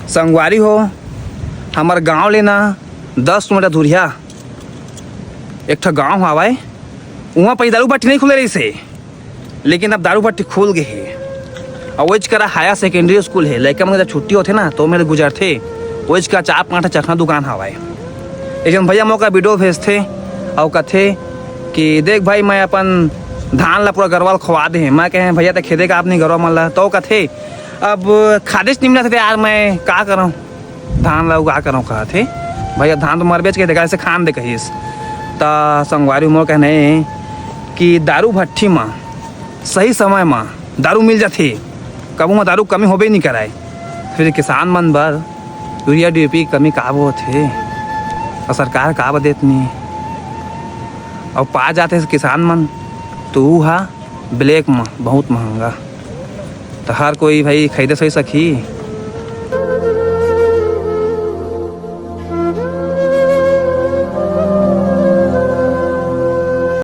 संगवारी हो, हमार गांव लेना 10 किलोमीटर दूरिया एक ठो गांव हवाए। वहाँ पर दारू भट्टी नहीं खुले रही से, लेकिन अब दारू भट्टी खुल गई है। और वही करा हायर सेकेंडरी स्कूल है। लड़का में जब छुट्टी होते ना तो मेरे गुजरते वही का 4-5 चखना दुकान हवाए। एक जन भैया मौका वीडियो भेजते और कहते कि देख भाई मैं अपन धान ला पूरा गरवाल खवा दे। मैं कहें भैया तो खेदे का आपने गरवा मन ला, तो कहते अब खादिश निमला थे यार मैं का करूँ धान ला उगा करूँ। कहते भैया धान तो मर बेच के देखा से खान दे कहीस। तो संगवारी मोर कहने कि दारू भट्टी में सही समय में दारू मिल जाती, कबू में दारू कमी होबे नहीं कराए। फिर किसान मन बर यूरिया DAP कमी काब होते और सरकार काब देत नहीं। और पा जाते किसान मन तो हा ब्लैक में बहुत महंगा। तो हर कोई भाई खरीदे सही सकी।